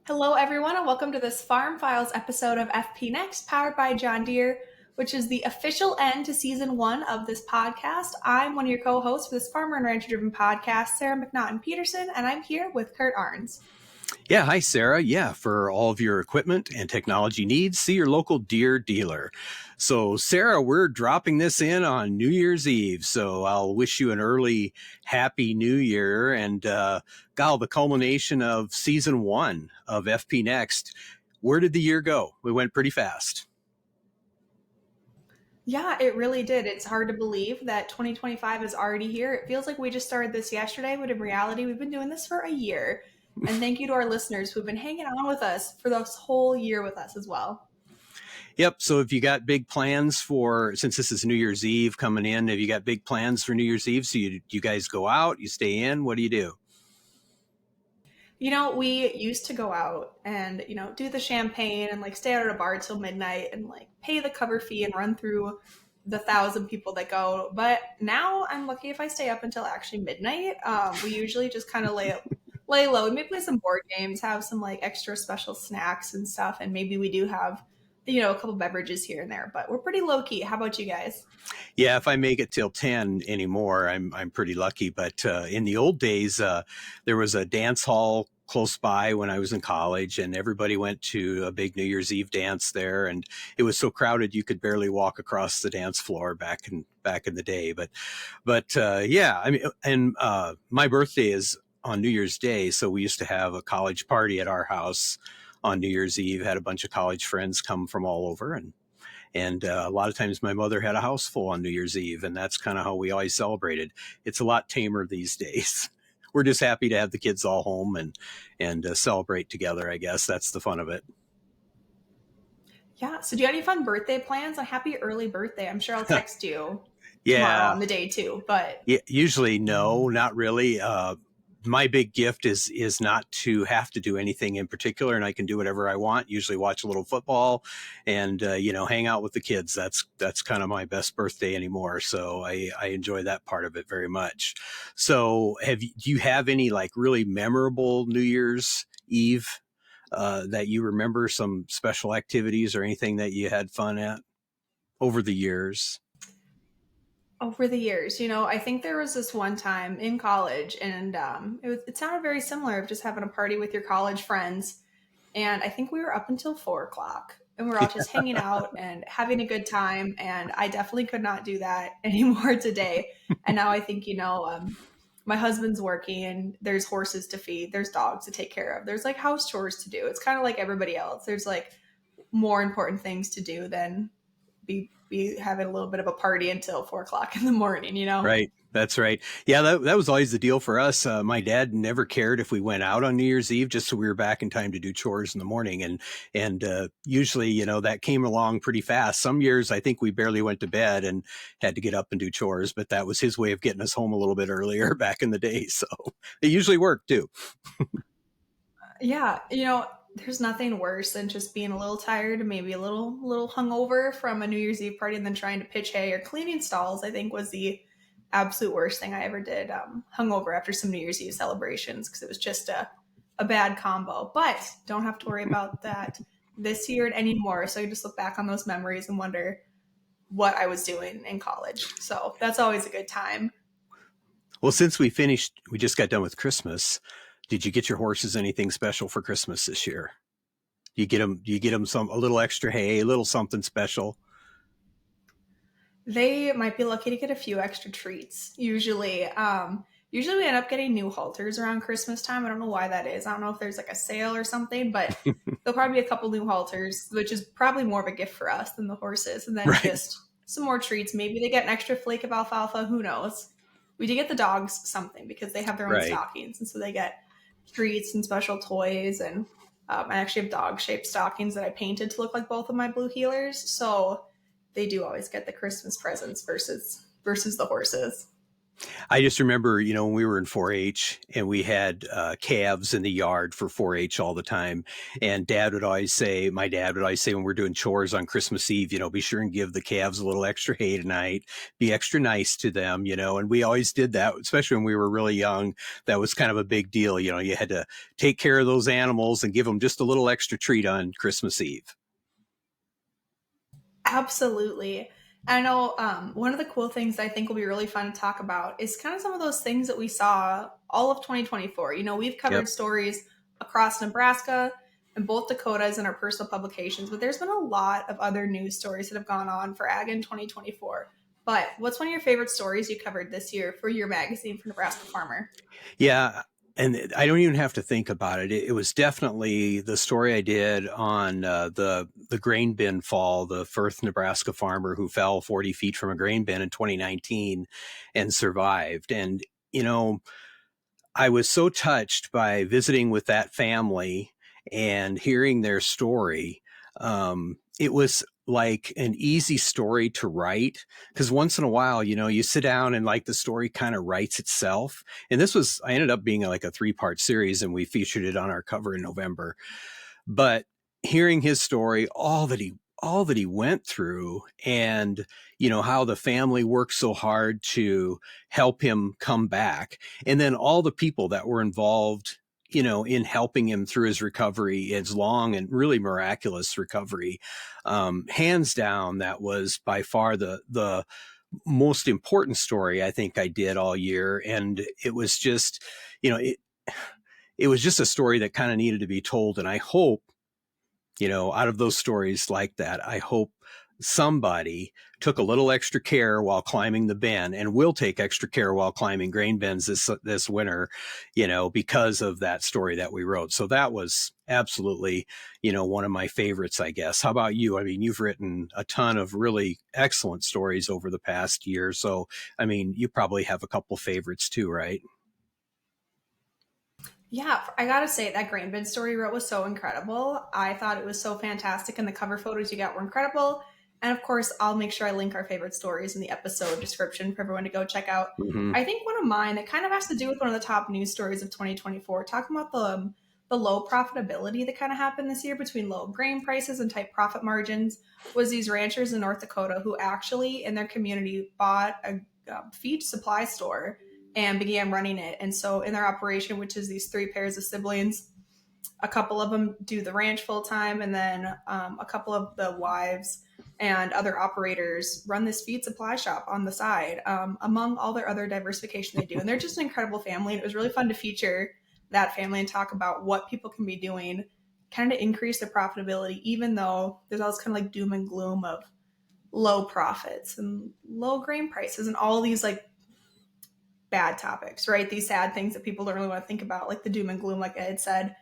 Hello, everyone, and welcome to this Farm Files episode of FP Next, powered by John Deere, which is the official end to season one of this podcast. I'm one of your co-hosts for this farmer and rancher-driven podcast, Sarah McNaughton Peterson, and I'm here with Curt Arns. Yeah, hi, Sarah. Yeah, for all of your equipment and technology needs, see your local Deere dealer. So, Sarah, we're dropping this in on New Year's Eve. So, I'll wish you an early Happy New Year and, the culmination of season one of FP Next. Where did the year go? We went pretty fast. Yeah, it really did. It's hard to believe that 2025 is already here. It feels like we just started this yesterday, but in reality, we've been doing this for a year. And thank you to our listeners who've been hanging on with us for this whole year with us as well. Yep. So, have you got big plans since this is New Year's Eve coming in, have you got big plans for New Year's Eve? So, you guys go out, you stay in? What do you do? We used to go out and, do the champagne and stay out at a bar till midnight and pay the cover fee and run through the 1,000 people that go. But now I'm lucky if I stay up until actually midnight. We usually just kind of lay low. We may play some board games, have some extra special snacks and stuff. And maybe we do have, a couple beverages here and there, but we're pretty low key. How about you guys? Yeah, if I make it till 10 anymore, I'm pretty lucky. But in the old days, there was a dance hall close by when I was in college, and everybody went to a big New Year's Eve dance there, and it was so crowded you could barely walk across the dance floor back in the day. But yeah, I mean, and my birthday is on New Year's Day, so we used to have a college party at our house on New Year's Eve. Had a bunch of college friends come from all over, and a lot of times my mother had a house full on New Year's Eve, and that's kind of how we always celebrated. It's a lot tamer these days. We're just happy to have the kids all home and celebrate together. I guess that's the fun of it. Yeah. So do you have any fun birthday plans? A happy early birthday. I'm sure I'll text you tomorrow Yeah. on the day too, but Yeah, usually no, not really. My big gift is not to have to do anything in particular, and I can do whatever I want. Usually watch a little football and hang out with the kids. That's kind of my best birthday anymore. So I enjoy that part of it very much. So do you have any really memorable New Year's Eve that you remember, some special activities or anything that you had fun at over the years? over the years, I think there was this one time in college, and it sounded very similar of just having a party with your college friends. And I think we were up until 4 o'clock, and we're all just hanging out and having a good time. And I definitely could not do that anymore today. And now I think, my husband's working, and there's horses to feed, there's dogs to take care of, there's house chores to do. It's kind of like everybody else. There's more important things to do than be having a little bit of a party until 4 o'clock in the morning. Right. That's right. Yeah, that was always the deal for us. My dad never cared if we went out on New Year's Eve, just so we were back in time to do chores in the morning. And usually, that came along pretty fast. Some years, I think we barely went to bed and had to get up and do chores, but that was his way of getting us home a little bit earlier back in the day. So it usually worked too. Yeah, there's nothing worse than just being a little tired and maybe a little hungover from a New Year's Eve party and then trying to pitch hay or cleaning stalls. I think was the absolute worst thing I ever did. Hungover after some New Year's Eve celebrations because it was just a bad combo. But don't have to worry about that this year anymore. So you just look back on those memories and wonder what I was doing in college. So that's always a good time. Well, since we just got done with Christmas. Did you get your horses anything special for Christmas this year? Do you get them a little extra hay, a little something special? They might be lucky to get a few extra treats. Usually we end up getting new halters around Christmas time. I don't know why that is. I don't know if there's a sale or something, but there'll probably be a couple new halters, which is probably more of a gift for us than the horses. And then Right. Just some more treats. Maybe they get an extra flake of alfalfa. Who knows? We did get the dogs something because they have their own Right. stockings. And so they get treats and special toys. And I actually have dog-shaped stockings that I painted to look like both of my blue heelers. So they do always get the Christmas presents versus the horses. I just remember, when we were in 4-H and we had calves in the yard for 4-H all the time. And my dad would always say when we're doing chores on Christmas Eve, be sure and give the calves a little extra hay tonight, be extra nice to them, and we always did that, especially when we were really young. That was kind of a big deal. You had to take care of those animals and give them just a little extra treat on Christmas Eve. Absolutely. I know one of the cool things I think will be really fun to talk about is kind of some of those things that we saw all of 2024. We've Yep. covered stories across Nebraska and both Dakotas in our personal publications, but there's been a lot of other news stories that have gone on for Ag in 2024. But what's one of your favorite stories you covered this year for your magazine for Nebraska Farmer? Yeah. And I don't even have to think about it. It was definitely the story I did on the grain bin fall, the Firth, Nebraska farmer who fell 40 feet from a grain bin in 2019 and survived. And, you know, I was so touched by visiting with that family and hearing their story. It was like an easy story to write because once in a while, you sit down and like the story kind of writes itself. And I ended up being like a 3-part series and we featured it on our cover in November. But hearing his story, all that he went through, and how the family worked so hard to help him come back, and then all the people that were involved in helping him through his recovery, his long and really miraculous recovery. Hands down, that was by far the most important story I think I did all year. And it was just, you know, it, it was just a story that kind of needed to be told. And I hope, out of those stories like that, I hope somebody took a little extra care while climbing the bin and will take extra care while climbing grain bins this winter, because of that story that we wrote. So that was absolutely, one of my favorites, I guess. How about you? I mean, you've written a ton of really excellent stories over the past year. So, I mean, you probably have a couple favorites too, right? Yeah, I gotta say that grain bin story you wrote was so incredible. I thought it was so fantastic, and the cover photos you got were incredible. And of course, I'll make sure I link our favorite stories in the episode description for everyone to go check out. Mm-hmm. I think one of mine that kind of has to do with one of the top news stories of 2024, talking about the low profitability that kind of happened this year between low grain prices and tight profit margins, was these ranchers in North Dakota who actually in their community bought a feed supply store and began running it. And so in their operation, which is these three pairs of siblings, a couple of them do the ranch full time, and then a couple of the wives and other operators run this feed supply shop on the side, among all their other diversification they do. And they're just an incredible family. And it was really fun to feature that family and talk about what people can be doing kind of to increase their profitability, even though there's always kind of like doom and gloom of low profits and low grain prices and all these like bad topics, right? These sad things that people don't really want to think about, like the doom and gloom, like Ed said.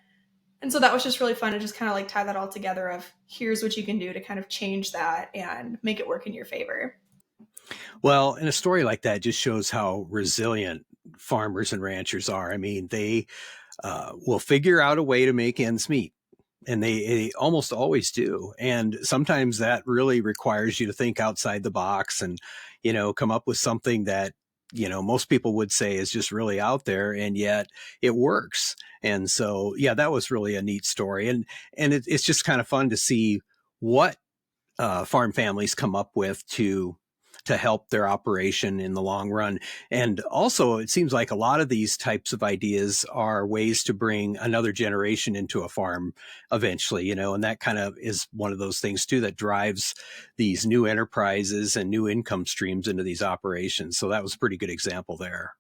And so that was just really fun to just kind of like tie that all together of here's what you can do to kind of change that and make it work in your favor. Well, and a story like that just shows how resilient farmers and ranchers are. I mean, they will figure out a way to make ends meet. And they almost always do. And sometimes that really requires you to think outside the box and, come up with something that, most people would say is just really out there, and yet it works. And so, yeah, that was really a neat story. And it's just kind of fun to see what farm families come up with to help their operation in the long run. And also, it seems like a lot of these types of ideas are ways to bring another generation into a farm eventually, and that kind of is one of those things too that drives these new enterprises and new income streams into these operations. So that was a pretty good example there.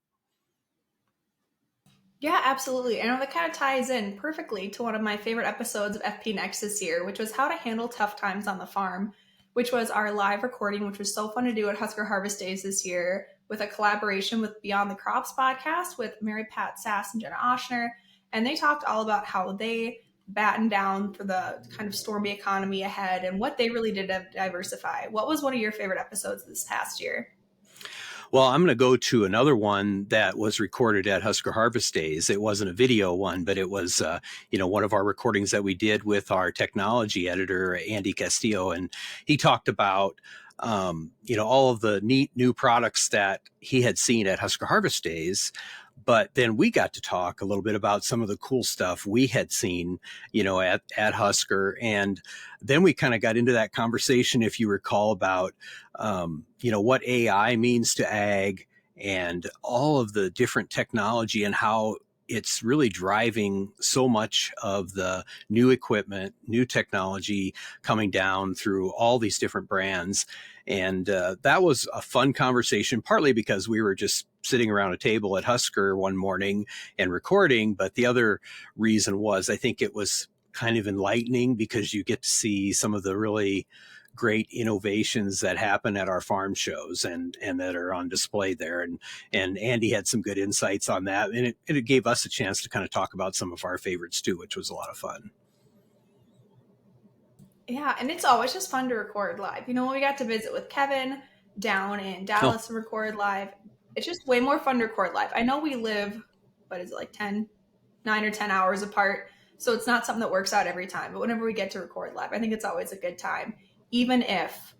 Yeah, absolutely. I know that kind of ties in perfectly to one of my favorite episodes of FP Next this year, which was how to handle tough times on the farm, which was our live recording, which was so fun to do at Husker Harvest Days this year with a collaboration with Beyond the Crops podcast with Mary Pat Sass and Jenna Oshner. And they talked all about how they battened down for the kind of stormy economy ahead and what they really did to diversify. What was one of your favorite episodes this past year? Well, I'm going to go to another one that was recorded at Husker Harvest Days. It wasn't a video one, but it was, one of our recordings that we did with our technology editor, Andy Castillo. And he talked about all of the neat new products that he had seen at Husker Harvest Days. But then we got to talk a little bit about some of the cool stuff we had seen, at Husker. And then we kind of got into that conversation, if you recall, about, what AI means to ag and all of the different technology and how it's really driving so much of the new equipment, new technology coming down through all these different brands. And that was a fun conversation, partly because we were just sitting around a table at Husker one morning and recording. But the other reason was I think it was kind of enlightening because you get to see some of the really great innovations that happen at our farm shows and that are on display there. And Andy had some good insights on that. And it gave us a chance to kind of talk about some of our favorites too, which was a lot of fun. Yeah, and it's always just fun to record live. When we got to visit with Kevin down in Oh, Dallas and record live, it's just way more fun to record live. I know we live, what is it, like 10, 9 or 10 hours apart. So it's not something that works out every time. But whenever we get to record live, I think it's always a good time. Even if,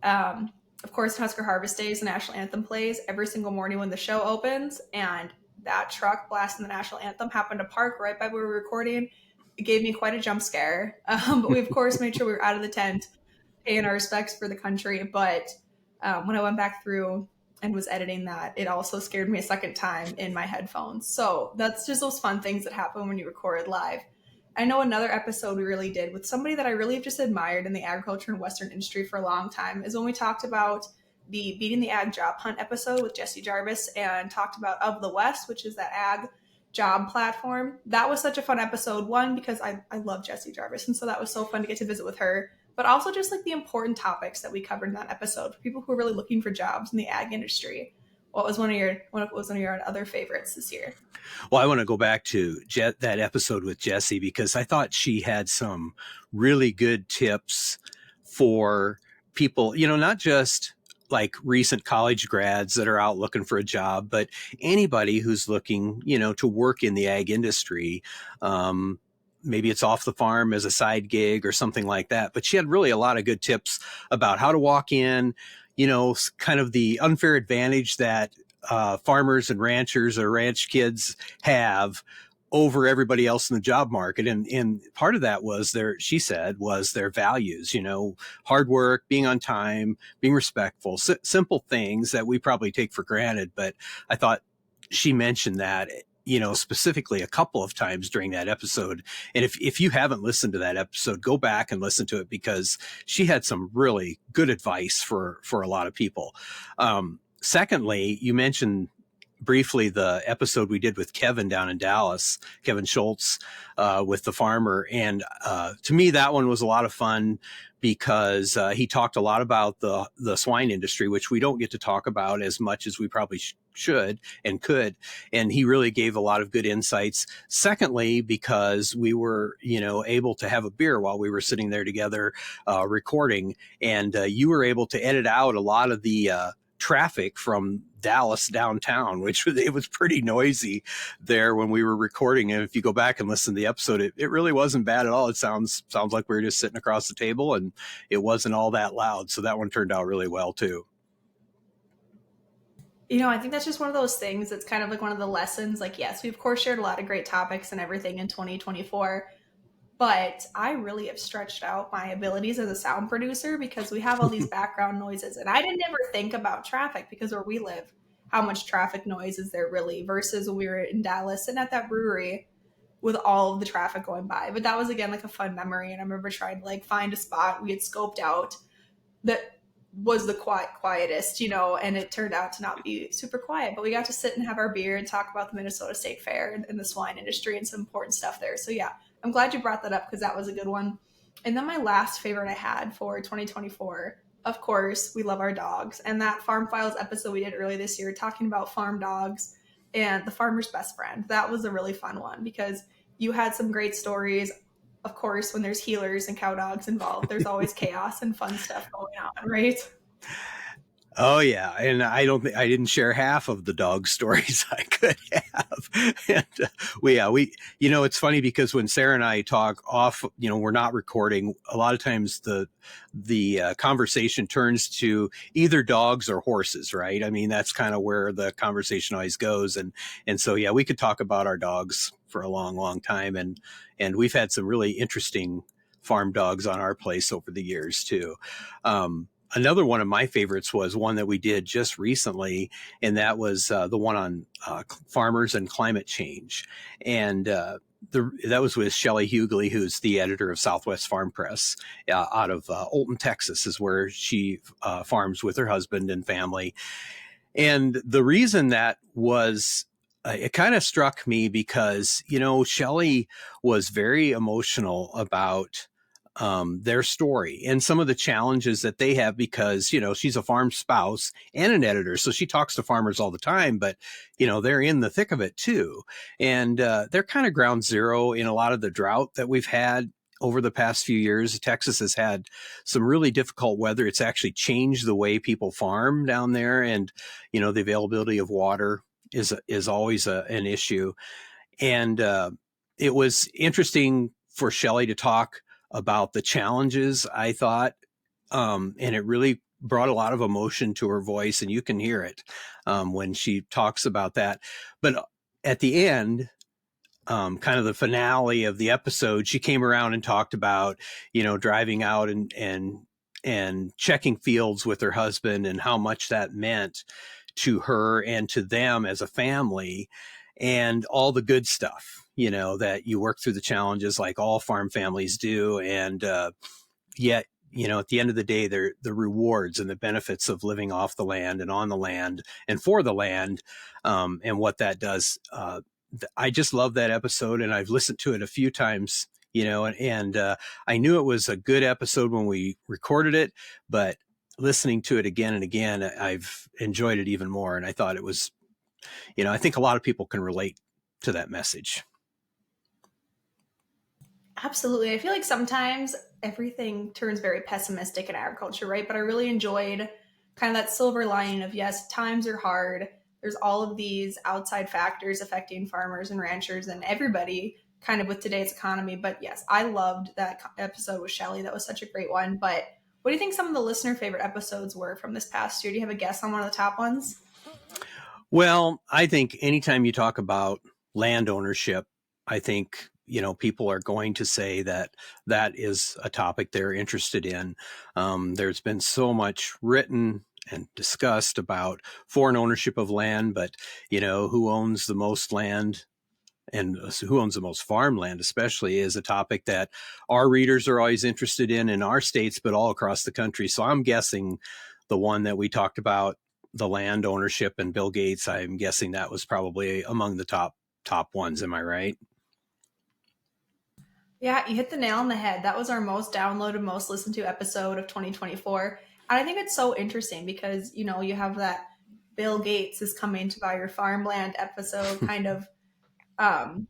of course, Husker Harvest Days, the national anthem plays every single morning when the show opens. And that truck blasting the national anthem happened to park right by where we were recording. It gave me quite a jump scare. But we, of course, made sure we were out of the tent, paying our respects for the country. But when I went back through and was editing that, it also scared me a second time in my headphones. So that's just those fun things that happen when you record live. I know another episode we really did with somebody that I really have just admired in the agriculture and Western industry for a long time is when we talked about the Beating the Ag Job Hunt episode with Jesse Jarvis and talked about Of the West, which is that ag job platform. That was such a fun episode. One, because I love Jesse Jarvis. And so that was so fun to get to visit with her. But also just like the important topics that we covered in that episode for people who are really looking for jobs in the ag industry. What was one of your other favorites this year? well, I want to go back to that episode with Jessie because I thought she had some really good tips for people, not just like recent college grads that are out looking for a job, but anybody who's looking, to work in the ag industry. Maybe it's off the farm as a side gig or something like that. But she had really a lot of good tips about how to walk in, kind of the unfair advantage that farmers and ranchers or ranch kids have over everybody else in the job market. And part of that was she said, was their values, hard work, being on time, being respectful, simple things that we probably take for granted. But I thought she mentioned that, specifically a couple of times during that episode. And if you haven't listened to that episode, go back and listen to it because she had some really good advice for a lot of people. Secondly, you mentioned briefly the episode we did with Kevin down in Dallas, Kevin Schultz, with the farmer. And to me, that one was a lot of fun because he talked a lot about the swine industry, which we don't get to talk about as much as we probably should and could. And he really gave a lot of good insights. Secondly, because we were, able to have a beer while we were sitting there together recording, and you were able to edit out a lot of the traffic from Dallas downtown, which it was pretty noisy there when we were recording. And if you go back and listen to the episode, it really wasn't bad at all. It sounds like we were just sitting across the table and it wasn't all that loud. So that one turned out really well too. I think that's just one of those things that's kind of like one of the lessons. Like, yes, we of course shared a lot of great topics and everything in 2024, but I really have stretched out my abilities as a sound producer because we have all these background noises. And I didn't ever think about traffic because where we live, how much traffic noise is there really versus when we were in Dallas and at that brewery with all of the traffic going by. But that was again like a fun memory. And I remember trying to like find a spot we had scoped out that was the quietest, and it turned out to not be super quiet. But we got to sit and have our beer and talk about the Minnesota State Fair and the swine industry and some important stuff there. So yeah, I'm glad you brought that up because that was a good one. And then my last favorite I had for 2024, of course, we love our dogs. And that Farm Files episode we did earlier this year talking about farm dogs and the farmer's best friend. That was a really fun one because you had some great stories. Of course, when there's healers and cow dogs involved, there's always chaos and fun stuff going on, right? Oh yeah, and I don't think I didn't share half of the dog stories I could have. And it's funny because when Sarah and I talk off, we're not recording. A lot of times the conversation turns to either dogs or horses, right? I mean, that's kind of where the conversation always goes, and so yeah, we could talk about our dogs for a long, long time, and we've had some really interesting farm dogs on our place over the years too. Another one of my favorites was one that we did just recently, and that was the one on farmers and climate change. And that was with Shelley Hughley, who's the editor of Southwest Farm Press out of Olton, Texas, is where she farms with her husband and family. And the reason that was it kind of struck me because, Shelley was very emotional about their story and some of the challenges that they have because, she's a farm spouse and an editor. So she talks to farmers all the time, but, they're in the thick of it too. And they're kind of ground zero in a lot of the drought that we've had over the past few years. Texas has had some really difficult weather. It's actually changed the way people farm down there. And, the availability of water is always an issue. And it was interesting for Shelley to talk about the challenges, I thought, and it really brought a lot of emotion to her voice, and you can hear it when she talks about that. But at the end, kind of the finale of the episode, she came around and talked about, driving out and checking fields with her husband and how much that meant to her and to them as a family, and all the good stuff, that you work through the challenges like all farm families do. And yet, at the end of the day, they're the rewards and the benefits of living off the land and on the land and for the land, and what that does. I just love that episode, and I've listened to it a few times, and I knew it was a good episode when we recorded it, but listening to it again and again, I've enjoyed it even more. And I thought it was, I think a lot of people can relate to that message. Absolutely. I feel like sometimes everything turns very pessimistic in agriculture, right? But I really enjoyed kind of that silver lining of yes, times are hard. There's all of these outside factors affecting farmers and ranchers and everybody kind of with today's economy. But yes, I loved that episode with Shelly. That was such a great one. But what do you think some of the listener favorite episodes were from this past year? Do you have a guess on one of the top ones? Well, I think anytime you talk about land ownership, I think, people are going to say that that is a topic they're interested in. There's been so much written and discussed about foreign ownership of land, but, who owns the most land and who owns the most farmland, especially, is a topic that our readers are always interested in our states, but all across the country. So I'm guessing the one that we talked about, the land ownership and Bill Gates, I'm guessing that was probably among the top ones. Am I right? Yeah, you hit the nail on the head. That was our most downloaded, most listened to episode of 2024. And I think it's so interesting because, you have that Bill Gates is coming to buy your farmland episode kind of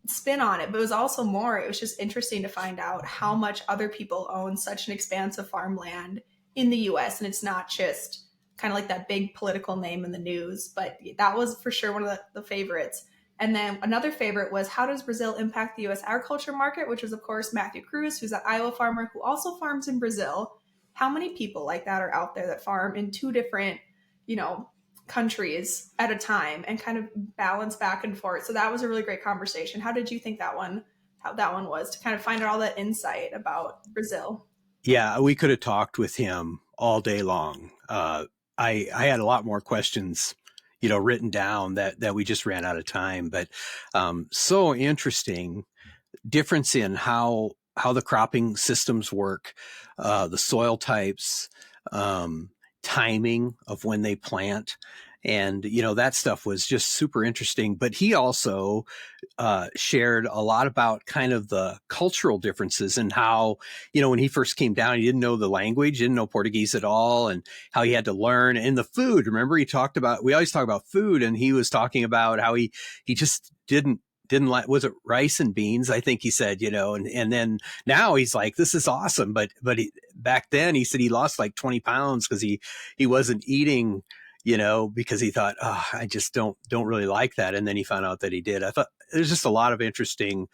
spin on it. But it was also more, it was just interesting to find out how much other people own such an expansive farmland in the US. And it's not just kind of like that big political name in the news. But that was for sure one of the favorites. And then another favorite was how does Brazil impact the US agriculture market, which was, of course, Matthew Cruz, who's an Iowa farmer who also farms in Brazil. How many people like that are out there that farm in two different, you know, countries at a time and kind of balance back and forth? So that was a really great conversation. How did you think how that one was to kind of find out all that insight about Brazil? Yeah, we could have talked with him all day long. I had a lot more questions, written down that we just ran out of time. But so interesting difference in how the cropping systems work, the soil types, timing of when they plant. And, that stuff was just super interesting. But he also shared a lot about kind of the cultural differences and how, when he first came down, he didn't know the language, didn't know Portuguese at all, and how he had to learn. And the food, remember, we always talk about food, and he was talking about how he just didn't like, was it rice and beans? I think he said, and then now he's like, this is awesome. But back then he said he lost like 20 pounds because he wasn't eating because he thought, oh, I just don't really like that. And then he found out that he did. I thought there's just a lot of interesting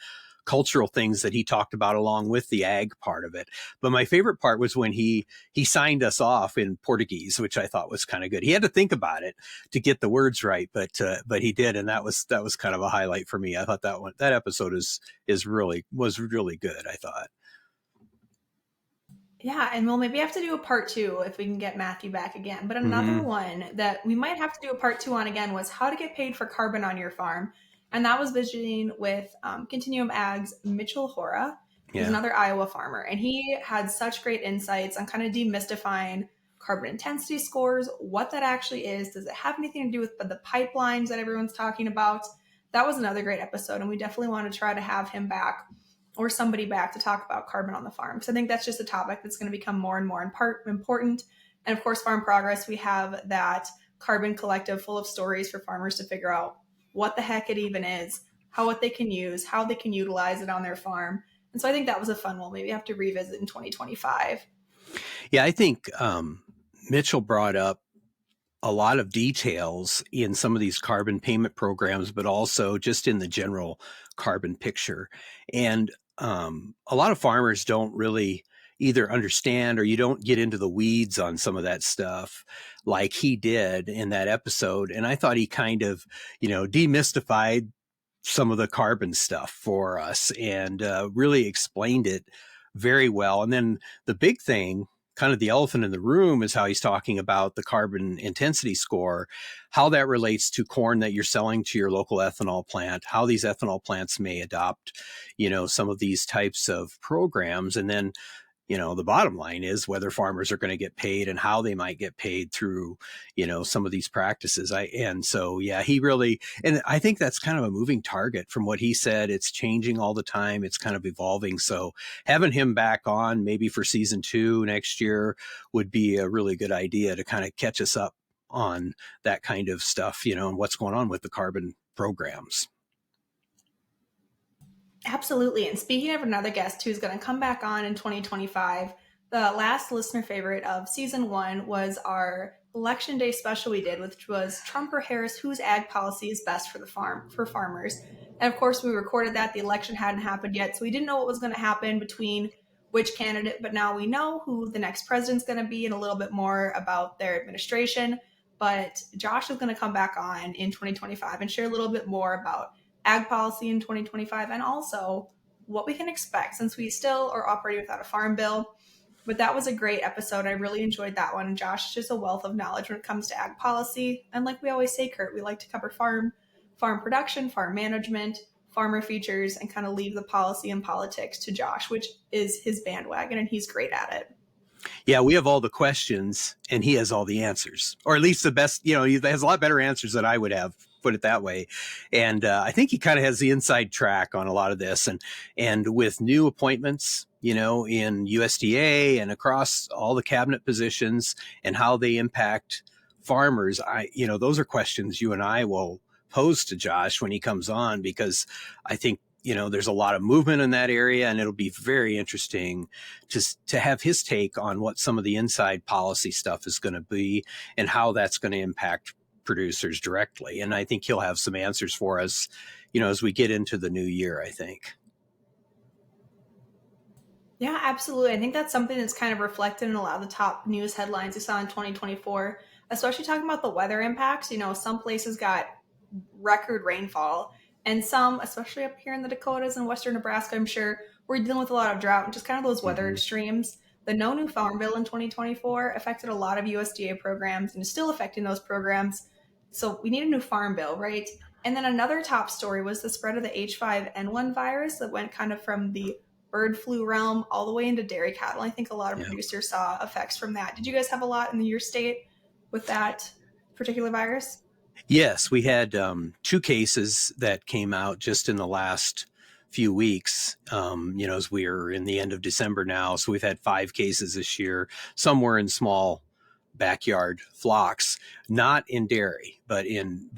cultural things that he talked about along with the ag part of it. But my favorite part was when he signed us off in Portuguese, which I thought was kind of good. He had to think about it to get the words right, but he did, and that was kind of a highlight for me. I thought that episode was really good, I thought. Yeah, and we'll maybe have to do a part two if we can get Matthew back again. But another Mm-hmm. one that we might have to do a part two on again was how to get paid for carbon on your farm. And that was visiting with Continuum Ag's Mitchell Hora, who's Yeah. another Iowa farmer. And he had such great insights on kind of demystifying carbon intensity scores, what that actually is. Does it have anything to do with the pipelines that everyone's talking about? That was another great episode. And we definitely want to try to have him back or somebody back to talk about carbon on the farm. So I think that's just a topic that's going to become more and more important. And of course, Farm Progress, we have that carbon collective full of stories for farmers to figure out what the heck it even is, what they can use, how they can utilize it on their farm. And so I think that was a fun one. Maybe have to revisit in 2025. Yeah, I think Mitchell brought up a lot of details in some of these carbon payment programs, but also just in the general carbon picture. And a lot of farmers don't really either understand, or you don't get into the weeds on some of that stuff like he did in that episode. And I thought he kind of, demystified some of the carbon stuff for us and really explained it very well. And then the big thing, kind of the elephant in the room, is how he's talking about the carbon intensity score, how that relates to corn that you're selling to your local ethanol plant, how these ethanol plants may adopt, some of these types of programs. And then, the bottom line is whether farmers are going to get paid and how they might get paid through, some of these practices. And so, yeah, and I think that's kind of a moving target from what he said. It's changing all the time. It's kind of evolving. So having him back on maybe for season 2 next year would be a really good idea to kind of catch us up on that kind of stuff, and what's going on with the carbon programs. Absolutely. And speaking of another guest who's going to come back on in 2025, the last listener favorite of season one was our election day special we did, which was Trump or Harris, whose ag policy is best for the farm for farmers. And of course, we recorded that the election hadn't happened yet, so we didn't know what was going to happen between which candidate. But now we know who the next president's going to be and a little bit more about their administration. But Josh is going to come back on in 2025 and share a little bit more about ag policy in 2025 and also what we can expect since we still are operating without a farm bill. But that was a great episode. I really enjoyed that one. And Josh is just a wealth of knowledge when it comes to ag policy. And like we always say, Curt, we like to cover farm production, farm management, farmer features, and kind of leave the policy and politics to Josh, which is his bandwagon, and he's great at it. Yeah, we have all the questions and he has all the answers, or at least the best. He has a lot better answers than I would have, put it that way. And I think he kind of has the inside track on a lot of this. And with new appointments, in USDA and across all the cabinet positions and how they impact farmers, those are questions you and I will pose to Josh when he comes on, because I think there's a lot of movement in that area, and it'll be very interesting to have his take on what some of the inside policy stuff is going to be and how that's going to impact producers directly. And I think he'll have some answers for us, as we get into the new year, I think. Yeah, absolutely. I think that's something that's kind of reflected in a lot of the top news headlines we saw in 2024, especially talking about the weather impacts. Some places got record rainfall, and some, especially up here in the Dakotas and western Nebraska, I'm sure, we're dealing with a lot of drought and just kind of those weather Mm-hmm. extremes. The No New Farm Bill in 2024 affected a lot of USDA programs and is still affecting those programs. So we need a new farm bill, right? And then another top story was the spread of the H5N1 virus that went kind of from the bird flu realm all the way into dairy cattle. I think a lot of Yeah. producers saw effects from that. Did you guys have a lot in your state with that particular virus? Yes, we had 2 cases that came out just in the last few weeks. As we're in the end of December now, so we've had 5 cases this year. Some were in small backyard flocks, not in dairy, but in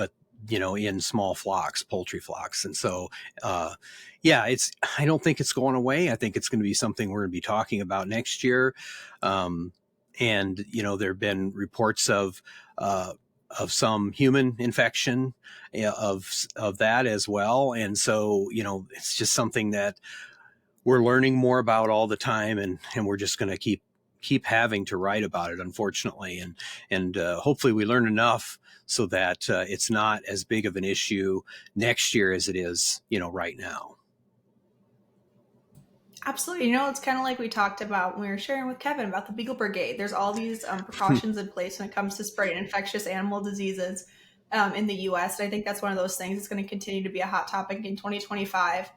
small flocks, poultry flocks. And so, yeah, I don't think it's going away. I think it's going to be something we're going to be talking about next year. And there have been reports of some human infection of that as well. And so, it's just something that we're learning more about all the time, and we're just going to keep having to write about it, unfortunately. And hopefully we learn enough so that it's not as big of an issue next year as it is, right now. Absolutely. It's kind of like we talked about when we were sharing with Kevin about the Beagle Brigade. There's all these precautions in place when it comes to spreading infectious animal diseases in the US. And I think that's one of those things that's going to continue to be a hot topic in 2025.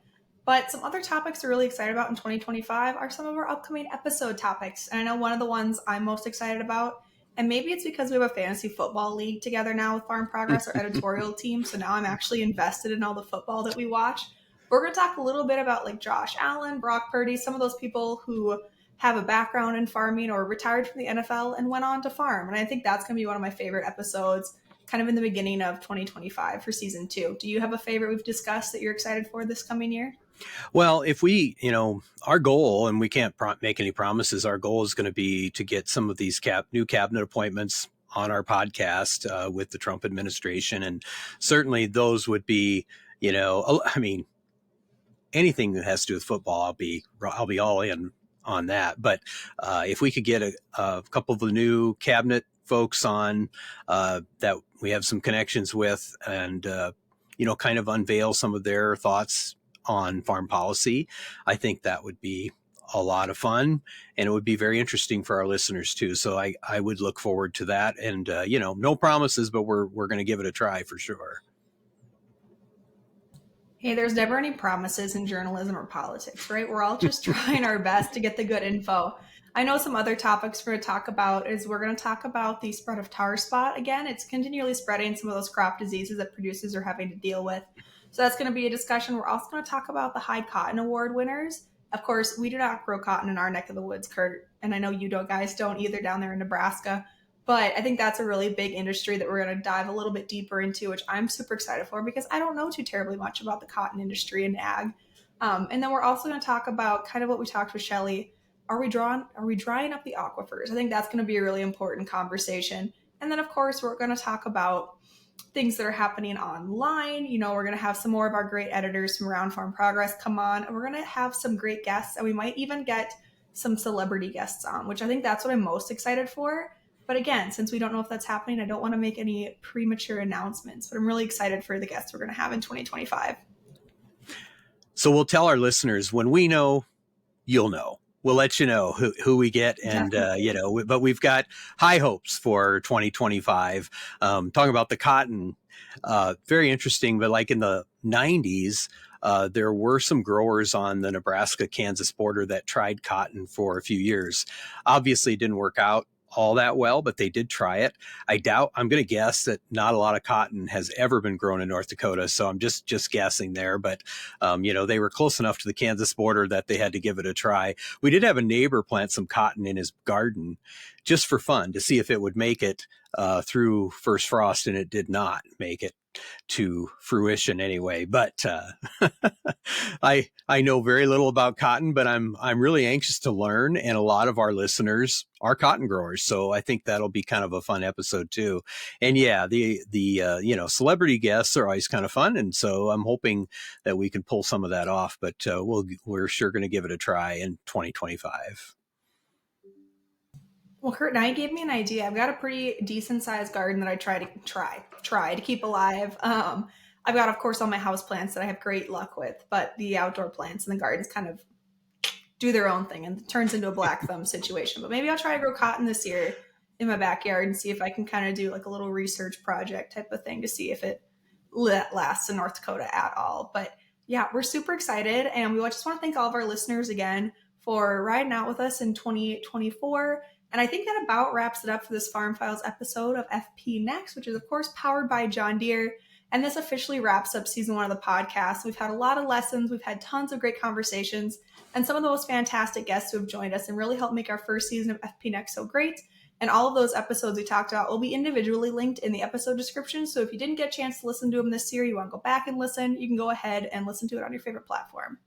But some other topics we're really excited about in 2025 are some of our upcoming episode topics. And I know one of the ones I'm most excited about, and maybe it's because we have a fantasy football league together now with Farm Progress, our editorial team. So now I'm actually invested in all the football that we watch. We're going to talk a little bit about like Josh Allen, Brock Purdy, some of those people who have a background in farming or retired from the NFL and went on to farm. And I think that's going to be one of my favorite episodes, kind of in the beginning of 2025 for season 2. Do you have a favorite we've discussed that you're excited for this coming year? Well, if we, our goal, and we can't make any promises, our goal is going to be to get some of these new cabinet appointments on our podcast with the Trump administration. And certainly those would be, I mean, anything that has to do with football, I'll be all in on that. But if we could get a couple of the new cabinet folks on that we have some connections with, and kind of unveil some of their thoughts on farm policy, I think that would be a lot of fun, and it would be very interesting for our listeners too. So I would look forward to that. And no promises, but we're going to give it a try for sure. Hey, there's never any promises in journalism or politics, right? We're all just trying our best to get the good info. I know some other topics we're going to talk about is we're going to talk about the spread of tar spot. Again, it's continually spreading, some of those crop diseases that producers are having to deal with. So that's going to be a discussion. We're also going to talk about the High Cotton Award winners. Of course, we do not grow cotton in our neck of the woods, Curt, and I know you guys don't either down there in Nebraska. But I think that's a really big industry that we're going to dive a little bit deeper into, which I'm super excited for because I don't know too terribly much about the cotton industry and ag. And then we're also going to talk about kind of what we talked with Shelly. Are we drying up the aquifers? I think that's going to be a really important conversation. And then, of course, we're going to talk about things that are happening online. We're going to have some more of our great editors from Around Farm Progress come on, and we're going to have some great guests, and we might even get some celebrity guests on, which I think that's what I'm most excited for. But again, since we don't know if that's happening, I don't want to make any premature announcements, but I'm really excited for the guests we're going to have in 2025. So we'll tell our listeners when we know, you'll know. We'll let you know who we get. And, but we've got high hopes for 2025. Talking about the cotton, very interesting, but like in the 90s, there were some growers on the Nebraska-Kansas border that tried cotton for a few years. Obviously, it didn't work out all that well, but they did try it. I'm going to guess that not a lot of cotton has ever been grown in North Dakota. So I'm just guessing there, but they were close enough to the Kansas border that they had to give it a try. We did have a neighbor plant some cotton in his garden just for fun to see if it would make it through first frost, and it did not make it to fruition anyway. But I know very little about cotton, but I'm really anxious to learn, and a lot of our listeners are cotton growers, so I think that'll be kind of a fun episode too. And yeah, the celebrity guests are always kind of fun, and so I'm hoping that we can pull some of that off. But we're sure going to give it a try in 2025. Well, Curt, now you gave me an idea. I've got a pretty decent sized garden that I try to keep alive. I've got, of course, all my house plants that I have great luck with, but the outdoor plants in the gardens kind of do their own thing and it turns into a black thumb situation. But maybe I'll try to grow cotton this year in my backyard and see if I can kind of do like a little research project type of thing to see if it lasts in North Dakota at all. But yeah, we're super excited. And we just want to thank all of our listeners again for riding out with us in 2024. And I think that about wraps it up for this Farm Files episode of FP Next, which is, of course, powered by John Deere. And this officially wraps up season 1 of the podcast. We've had a lot of lessons. We've had tons of great conversations and some of the most fantastic guests who have joined us and really helped make our first season of FP Next so great. And all of those episodes we talked about will be individually linked in the episode description. So if you didn't get a chance to listen to them this year, you want to go back and listen, you can go ahead and listen to it on your favorite platform.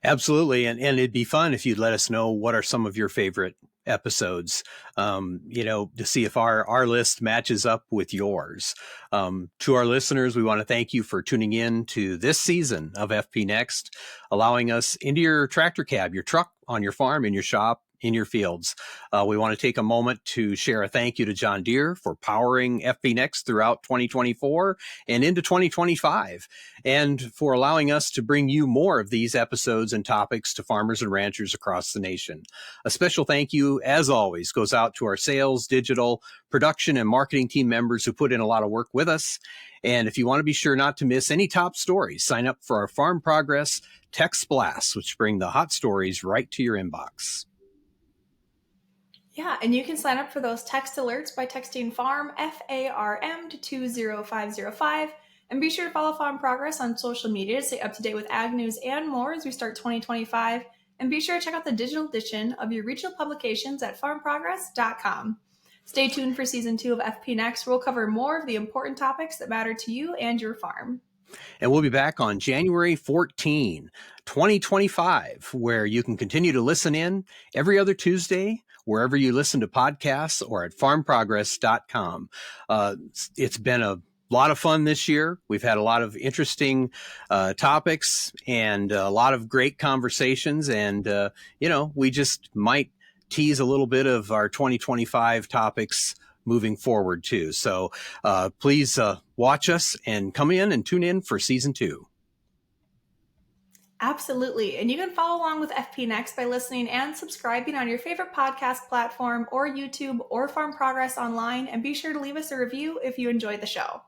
Absolutely. And it'd be fun if you'd let us know what are some of your favorite episodes, to see if our list matches up with yours. To our listeners, we want to thank you for tuning in to this season of FP Next, allowing us into your tractor cab, your truck, on your farm, in your shop, in your fields. We want to take a moment to share a thank you to John Deere for powering FP Next throughout 2024 and into 2025, and for allowing us to bring you more of these episodes and topics to farmers and ranchers across the nation. A special thank you, as always, goes out to our sales, digital, production, and marketing team members who put in a lot of work with us. And if you want to be sure not to miss any top stories, sign up for our Farm Progress Text Blasts, which bring the hot stories right to your inbox. Yeah, and you can sign up for those text alerts by texting FARM, FARM, to 20505. And be sure to follow Farm Progress on social media to stay up to date with ag news and more as we start 2025. And be sure to check out the digital edition of your regional publications at farmprogress.com. Stay tuned for season 2 of FP Next, where we'll cover more of the important topics that matter to you and your farm. And we'll be back on January 14, 2025, where you can continue to listen in every other Tuesday, wherever you listen to podcasts, or at farmprogress.com. It's been a lot of fun this year. We've had a lot of interesting topics and a lot of great conversations. And, we just might tease a little bit of our 2025 topics moving forward too. So please watch us and come in and tune in for season 2. Absolutely. And you can follow along with FP Next by listening and subscribing on your favorite podcast platform or YouTube or Farm Progress online. And be sure to leave us a review if you enjoyed the show.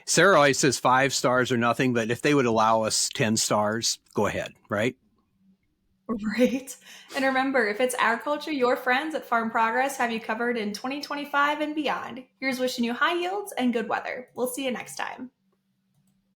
Sarah always says 5 stars or nothing, but if they would allow us 10 stars, go ahead, right? Right. And remember, if it's agriculture, your friends at Farm Progress have you covered in 2025 and beyond. Here's wishing you high yields and good weather. We'll see you next time.